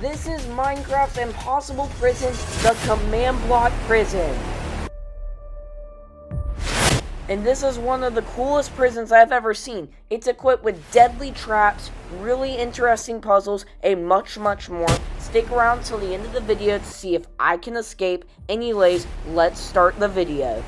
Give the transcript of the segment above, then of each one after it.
This is Minecraft's impossible prison, the Command Block Prison. And this is one of the coolest prisons I've ever seen. It's equipped with deadly traps, really interesting puzzles, and much more. Stick around till the end of the video to see if I can escape. Anyways, let's start the video.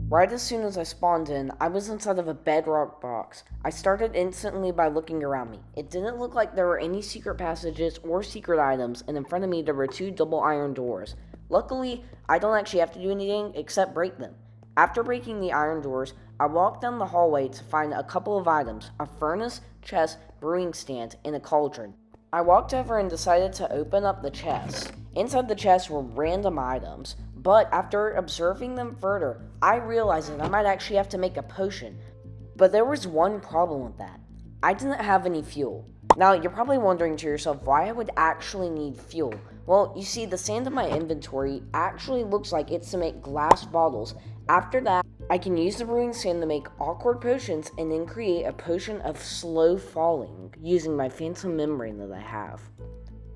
Right as soon as I spawned in, I was inside of a bedrock box. I started instantly by looking around me. It didn't look like there were any secret passages or secret items, and in front of me there were two double iron doors. Luckily, I don't actually have to do anything except break them. After breaking the iron doors, I walked down the hallway to find a couple of items: a furnace, chest, brewing stand, and a cauldron. I walked over and decided to open up the chest. Inside the chest were random items, but after observing them further, I realized that I might actually have to make a potion. But there was one problem with that. I didn't have any fuel. Now, you're probably wondering to yourself why I would actually need fuel. Well, you see, the sand in my inventory actually looks like it's to make glass bottles. After that, I can use the brewing sand to make awkward potions and then create a potion of slow falling using my phantom membrane that I have.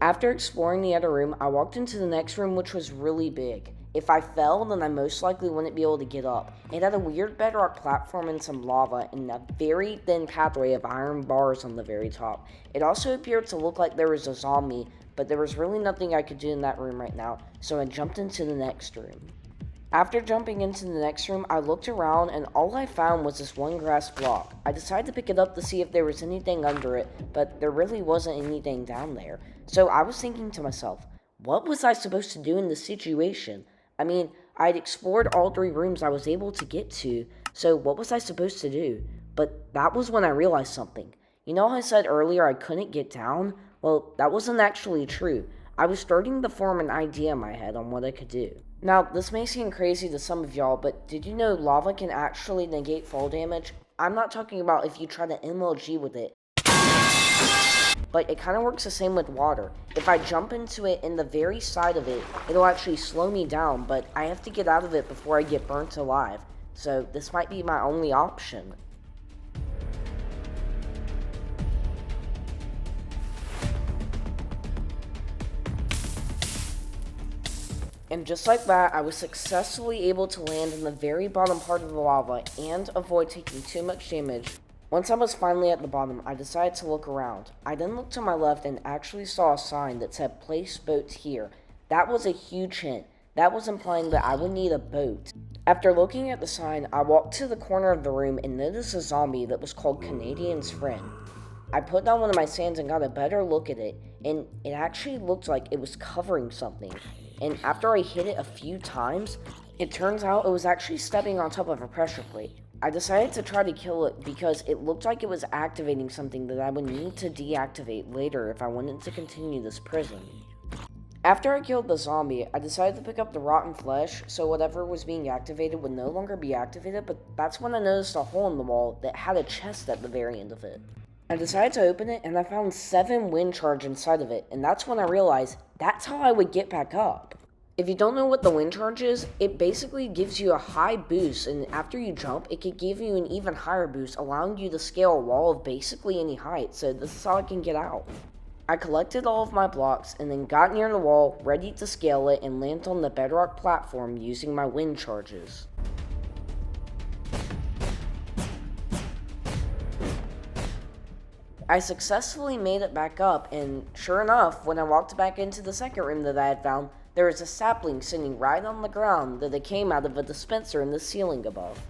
After exploring the other room, I walked into the next room, which was really big. If I fell, then I most likely wouldn't be able to get up. It had a weird bedrock platform and some lava and a very thin pathway of iron bars on the very top. It also appeared to look like there was a zombie, but there was really nothing I could do in that room right now, so I jumped into the next room. After jumping into the next room, I looked around and all I found was this one grass block. I decided to pick it up to see if there was anything under it, but there really wasn't anything down there. So I was thinking to myself, what was I supposed to do in this situation? I mean, I'd explored all three rooms I was able to get to, so what was I supposed to do? But that was when I realized something. You know how I said earlier I couldn't get down? Well, that wasn't actually true. I was starting to form an idea in my head on what I could do. Now, this may seem crazy to some of y'all, but did you know lava can actually negate fall damage? I'm not talking about if you try to MLG with it, but it kind of works the same with water. If I jump into it in the very side of it, it'll actually slow me down, but I have to get out of it before I get burnt alive. So this might be my only option. And just like that, I was successfully able to land in the very bottom part of the lava and avoid taking too much damage. Once I was finally at the bottom, I decided to look around. I then looked to my left and actually saw a sign that said "Place boats here." That was a huge hint. That was implying that I would need a boat. After looking at the sign, I walked to the corner of the room and noticed a zombie that was called Kenadian's friend. I put down one of my sands and got a better look at it, and it actually looked like it was covering something. And after I hit it a few times, it turns out it was actually stepping on top of a pressure plate. I decided to try to kill it because it looked like it was activating something that I would need to deactivate later if I wanted to continue this prison. After I killed the zombie, I decided to pick up the rotten flesh so whatever was being activated would no longer be activated, but that's when I noticed a hole in the wall that had a chest at the very end of it. I decided to open it and I found 7 wind charge inside of it, and that's when I realized that's how I would get back up. If you don't know what the wind charge is, it basically gives you a high boost, and after you jump, it could give you an even higher boost, allowing you to scale a wall of basically any height, so this is how I can get out. I collected all of my blocks and then got near the wall, ready to scale it and land on the bedrock platform using my wind charges. I successfully made it back up, and sure enough, when I walked back into the second room that I had found, there was a sapling sitting right on the ground that it came out of a dispenser in the ceiling above.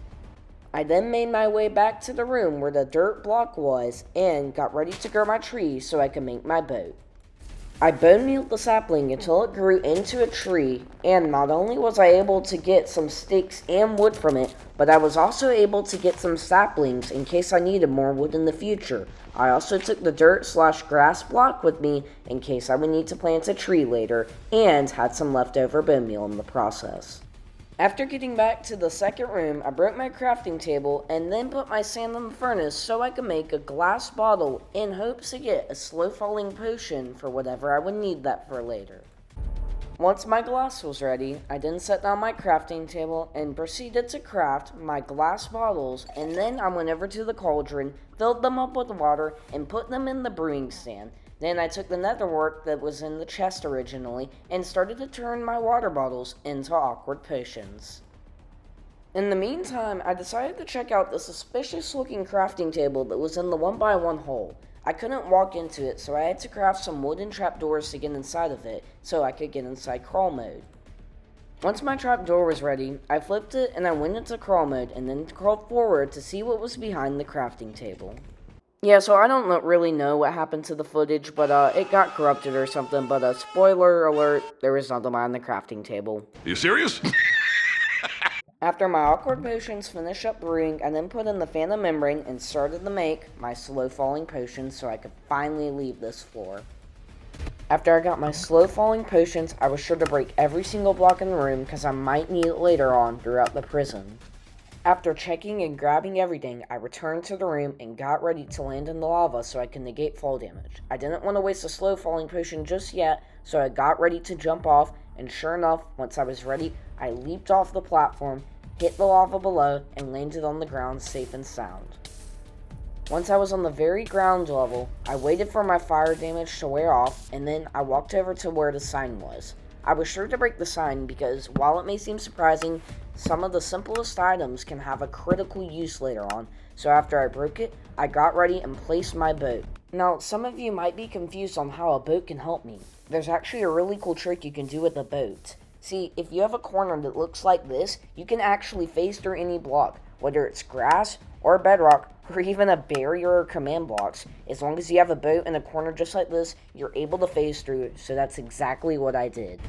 I then made my way back to the room where the dirt block was and got ready to grow my tree so I could make my boat. I bone mealed the sapling until it grew into a tree, and not only was I able to get some sticks and wood from it, but I was also able to get some saplings in case I needed more wood in the future. I also took the dirt/grass block with me in case I would need to plant a tree later, and had some leftover bone meal in the process. After getting back to the second room, I broke my crafting table and then put my sand in the furnace so I could make a glass bottle in hopes to get a slow falling potion for whatever I would need that for later. Once my glass was ready, I then set down my crafting table and proceeded to craft my glass bottles, and then I went over to the cauldron, filled them up with water, and put them in the brewing stand. Then I took the netherwork that was in the chest originally and started to turn my water bottles into awkward potions. In the meantime, I decided to check out the suspicious looking crafting table that was in the 1x1 hole. I couldn't walk into it, so I had to craft some wooden trapdoors to get inside of it so I could get inside crawl mode. Once my trapdoor was ready, I flipped it and I went into crawl mode and then crawled forward to see what was behind the crafting table. Yeah, so I don't really know what happened to the footage, but it got corrupted or something, but spoiler alert, there was nothing behind the crafting table. Are you serious? After my awkward potions finished up brewing, I then put in the phantom membrane and started to make my slow falling potions so I could finally leave this floor. After I got my slow falling potions, I was sure to break every single block in the room because I might need it later on throughout the prison. After checking and grabbing everything, I returned to the room and got ready to land in the lava so I could negate fall damage. I didn't want to waste a slow falling potion just yet, so I got ready to jump off, and sure enough, once I was ready, I leaped off the platform, hit the lava below, and landed on the ground safe and sound. Once I was on the very ground level, I waited for my fire damage to wear off, and then I walked over to where the sign was. I was sure to break the sign because, while it may seem surprising, some of the simplest items can have a critical use later on, so after I broke it, I got ready and placed my boat. Now, some of you might be confused on how a boat can help me. There's actually a really cool trick you can do with a boat. See, if you have a corner that looks like this, you can actually phase through any block, whether it's grass or bedrock, or even a barrier or command blocks. As long as you have a boat in a corner just like this, you're able to phase through it, so that's exactly what I did.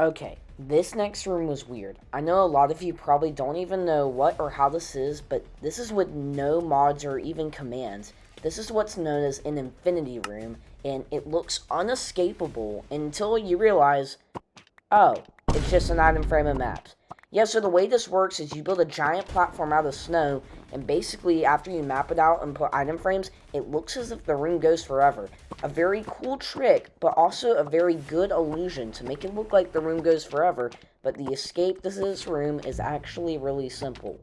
Okay, this next room was weird. I know a lot of you probably don't even know what or how this is, but this is with no mods or even commands. This is what's known as an infinity room, and it looks unescapable until you realize, oh, it's just an item frame and maps. Yeah, so the way this works is you build a giant platform out of snow, and basically after you map it out and put item frames, it looks as if the room goes forever. A very cool trick, but also a very good illusion to make it look like the room goes forever, but the escape to this room is actually really simple.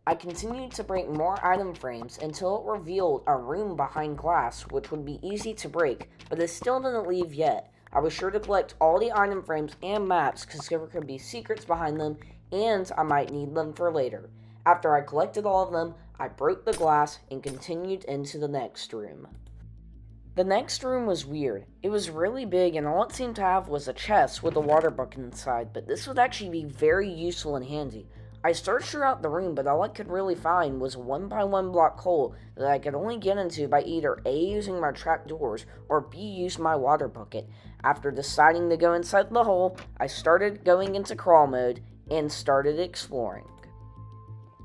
I continued to break more item frames until it revealed a room behind glass, which would be easy to break, but it still didn't leave yet. I was sure to collect all the item frames and maps because there could be secrets behind them and I might need them for later. After I collected all of them, I broke the glass and continued into the next room. The next room was weird. It was really big and all it seemed to have was a chest with a water bucket inside, but this would actually be very useful and handy. I searched throughout the room, but all I could really find was a 1x1 block hole that I could only get into by either A, using my trapdoors, or B, use my water bucket. After deciding to go inside the hole, I started going into crawl mode and started exploring.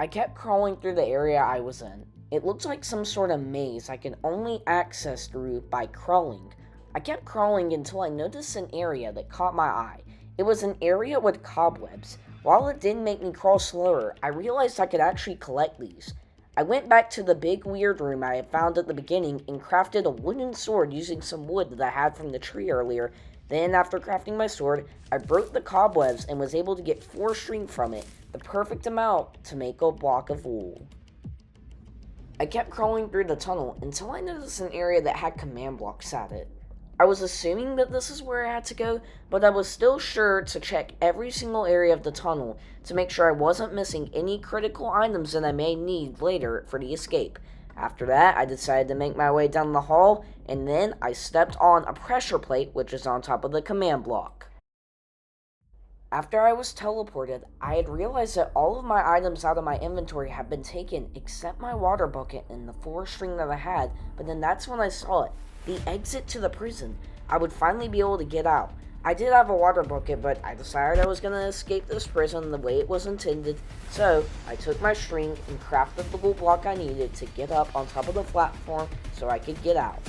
I kept crawling through the area I was in. It looked like some sort of maze I could only access through by crawling. I kept crawling until I noticed an area that caught my eye. It was an area with cobwebs. While it did make me crawl slower, I realized I could actually collect these. I went back to the big weird room I had found at the beginning and crafted a wooden sword using some wood that I had from the tree earlier. Then, after crafting my sword, I broke the cobwebs and was able to get 4 string from it, the perfect amount to make a block of wool. I kept crawling through the tunnel until I noticed an area that had command blocks at it. I was assuming that this is where I had to go, but I was still sure to check every single area of the tunnel to make sure I wasn't missing any critical items that I may need later for the escape. After that, I decided to make my way down the hall, and then I stepped on a pressure plate which is on top of the command block. After I was teleported, I had realized that all of my items out of my inventory had been taken except my water bucket and the 4 string that I had, but then that's when I saw it. The exit to the prison. I would finally be able to get out. I did have a water bucket, but I decided I was going to escape this prison the way it was intended, so I took my string and crafted the wool block I needed to get up on top of the platform so I could get out.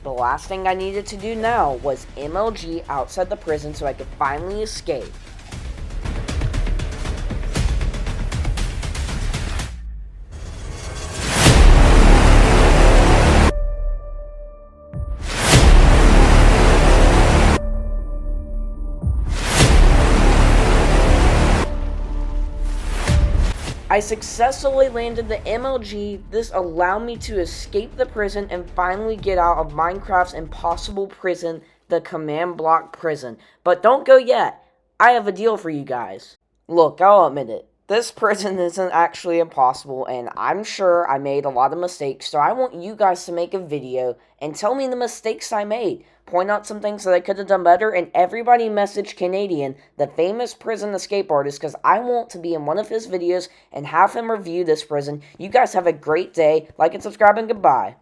The last thing I needed to do now was MLG outside the prison so I could finally escape. I successfully landed the MLG. This allowed me to escape the prison and finally get out of Minecraft's impossible prison, the command block prison. But don't go yet. I have a deal for you guys. Look, I'll admit it. This prison isn't actually impossible, and I'm sure I made a lot of mistakes, so I want you guys to make a video and tell me the mistakes I made. Point out some things that I could have done better, and everybody message Kenadian, the famous prison escape artist, because I want to be in one of his videos and have him review this prison. You guys have a great day. Like and subscribe, and goodbye.